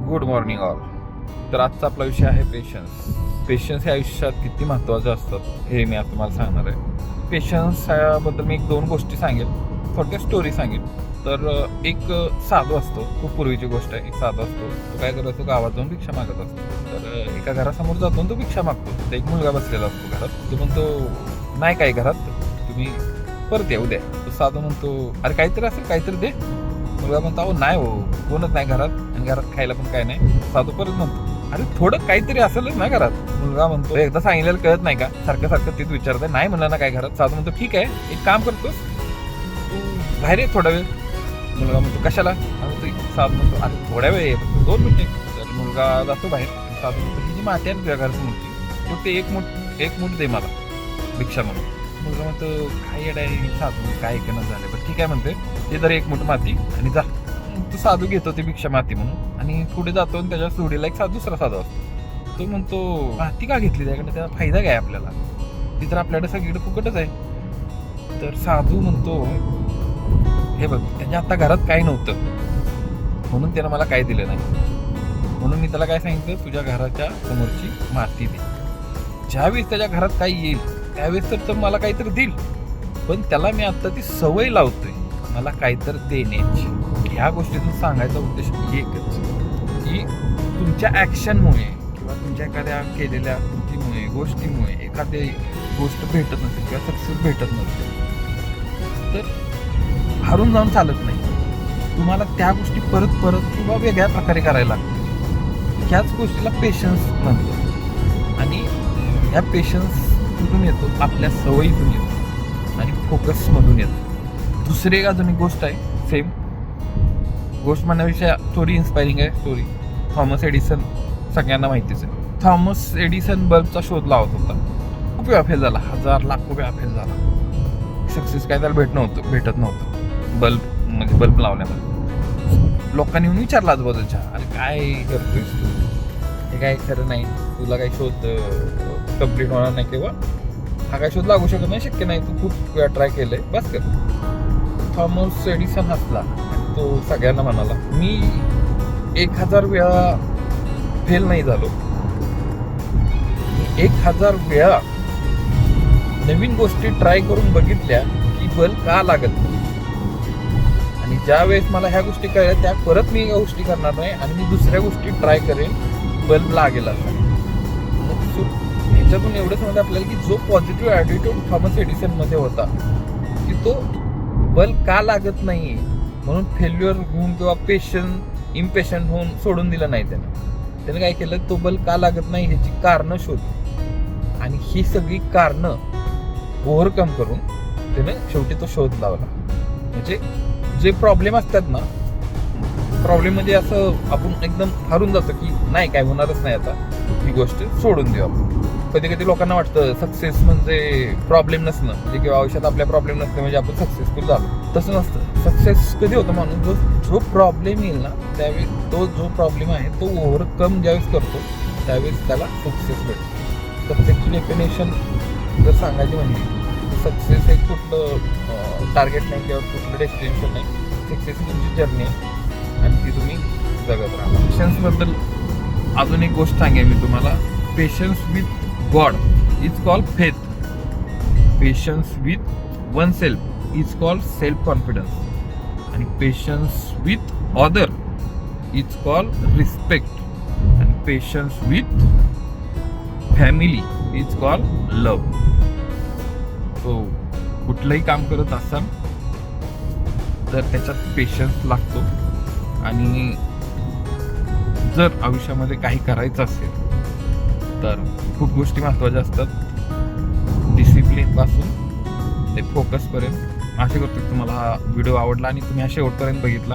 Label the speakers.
Speaker 1: Good morning all. तर आजचा आपला विषय आहे पेशन्स हे आयुष्यात किती महत्त्वाचे असतात हे मी आज तुम्हाला सांगणार आहे. पेशन्स ह्याबद्दल मी 1-2 गोष्टी सांगेन, थोडक्यात स्टोरी सांगेन. तर एक साधू असतो, खूप पूर्वीची गोष्ट आहे. एक साधू असतो, तो काय करत असतो, गावात जाऊन भिक्षा मागत असतो. तर एका घरासमोर जातो तो भिक्षा मागतो. तर एक मुलगा बसलेला असतो घरात. तो म्हणतो नाही काय घरात, तुम्ही परत येऊ द्या. तो साधू म्हणतो अरे काहीतरी असेल, काहीतरी दे. मुलगा म्हणतो अहो नाही हो, कोणच नाही घरात आणि घरात खायला पण काय नाही. साधू परत म्हणतो अरे थोडं काहीतरी असेलच ना घरात. मुलगा म्हणतो एकदा सांगितलेलं कळत नाही का, सारखं सारखं तेच विचारतंय. नाही म्हणलं ना काय घरात. साधू म्हणतो ठीक आहे, एक काम करतोस तू बाहेर ये थोडा वेळ. मुलगा म्हणतो कशाला. साधू म्हणतो अरे थोड्या वेळ ये, 2 मिनिटे. तर मुलगा जातो बाहेर. साधू म्हणतो ही जी माती आहे तुझ्या घरासमोरची, तो ते एक मूठ दे मला भिक्षा म्हणून. मुलगा म्हणतो काय येडा आहे साधू, काय ऐकणं झालं. पण ठीक आहे म्हणते, ते जर 1 मूठ माती आणि जा. तो साधू घेतो ती भिक्षा माती म्हणून आणि पुढे जातो आणि त्याच्या सोडीला एक दुसरा साधू असतो. तो म्हणतो माती का घेतली, त्याकडे त्याचा फायदा काय आपल्याला, ती तर आपल्याकडे सगळीकडे फुकटच आहे. तर साधू म्हणतो हे बघ त्याच्या आता घरात काही नव्हतं म्हणून त्यानं मला काय दिलं नाही, म्हणून मी त्याला काय सांगितलं तुझ्या घराच्या समोरची माती दे. ज्यावेळेस त्याच्या घरात काही येईल त्यावेळेस तर मला काहीतरी देईल, पण त्याला मी आता ती सवय लावतोय मला काहीतरी देण्याची. ह्या गोष्टीतून सांगायचा उद्देश एकच की तुमच्या ॲक्शनमुळे किंवा तुमच्या एखाद्या केलेल्या कृतीमुळे गोष्टीमुळे एखादी गोष्ट भेटत नसेल किंवा सक्सेस भेटत नसेल तर हारून जाऊन चालत नाही. तुम्हाला त्या गोष्टी परत परत किंवा वेगळ्या प्रकारे करायला लागतात. ह्याच गोष्टीला पेशन्स म्हणतो. आणि ह्या पेशन्स कुठून येतो, आपल्या सवयीतून येतो आणि फोकसमधून येतो. दुसरी एक अजून एक गोष्ट आहे, सेम गोष्ट म्हणण्याविषयी स्टोरी इन्स्पायरिंग आहे. स्टोरी थॉमस एडिसन सगळ्यांना माहितीच आहे. थॉमस एडिसन बल्बचा शोध लावत होता. खूप वेळा फेल झाला, 1000 लाखो वेळा फेल झाला. सक्सेस काय त्याला भेटत नव्हतं बल्ब लावल्यामध्ये. लोकांनी येऊन विचारला आजूबाजूच्या अरे काय करतोयस तू, हे काय खरं नाही, तुला काही शोध कम्प्लीट होणार नाही किंवा हा काय शोध लागू शकत नाही, शक्य नाही, तू खूप वेळा ट्राय केलंय, बस कर. थॉमस एडिसन हसला आणि तो सगळ्यांना म्हणाला मी 1000 वेळा फेल नाही झालो, 1000 वेळा नवीन गोष्टी ट्राय करून बघितल्या की बल्ब का लागत नाही. आणि ज्या वेळेस मला ह्या गोष्टी कळल्या त्या परत मी या गोष्टी करणार नाही आणि मी दुसऱ्या गोष्टी ट्राय करेन, बल्ब लागेल असा. ह्याच्यातून एवढं समजलं आपल्याला की जो पॉझिटिव्ह ॲटिट्यूड थॉमस एडिसन मध्ये होता की तो बल्ब का लागत नाही म्हणून फेल्युअर होऊन किंवा इम्पेशंट होऊन सोडून दिलं नाही. त्याने काय केलं, तो बल्ब का लागत नाही ह्याची कारणं शोधली आणि ही सगळी कारणं ओव्हरकम करून त्याने शेवटी तो शोध लावला. म्हणजे जे प्रॉब्लेम असतात ना, प्रॉब्लेम म्हणजे असं आपण एकदम हारून जातो की नाही काय होणारच नाही, आता ही गोष्ट सोडून देऊ आपण. कधी कधी लोकांना वाटतं सक्सेस म्हणजे प्रॉब्लेम नसणं, म्हणजे किंवा आयुष्यात आपल्या प्रॉब्लेम नसतं म्हणजे आपण सक्सेसफुल झालो. तसं नसतं. सक्सेस कधी होतं माणूस जो प्रॉब्लेम येईल ना त्यावेळेस तो जो प्रॉब्लेम आहे तो ओव्हरकम ज्यावेळेस करतो त्यावेळेस त्याला सक्सेस भेटतो. सक्सेसची डेफिनेशन जर सांगायची म्हणली सक्सेस हे कुठलं टार्गेट नाही किंवा कुठलं डेस्टिनेशन नाही. सक्सेस ही तुमची जर्नी आहे आणि ती तुम्ही जगत राहा. पेशन्सबद्दल अजून एक गोष्ट सांगेन मी तुम्हाला. Patience with God is called faith. Patience with oneself is called self confidence. आणि patience with other is called respect. आणि patience with family is called love. So कुठलंही काम करत असाल तर त्याच्यात पेशन्स लागतो. आणि जर आयुष्यामध्ये काही करायचं असेल तर खूप गोष्टी महत्त्वाच्या असतात, डिसिप्लिनपासून ते फोकसपर्यंत. आशा करतो की तुम्हाला हा व्हिडिओ आवडला आणि तुम्ही हा शेवटपर्यंत बघितला.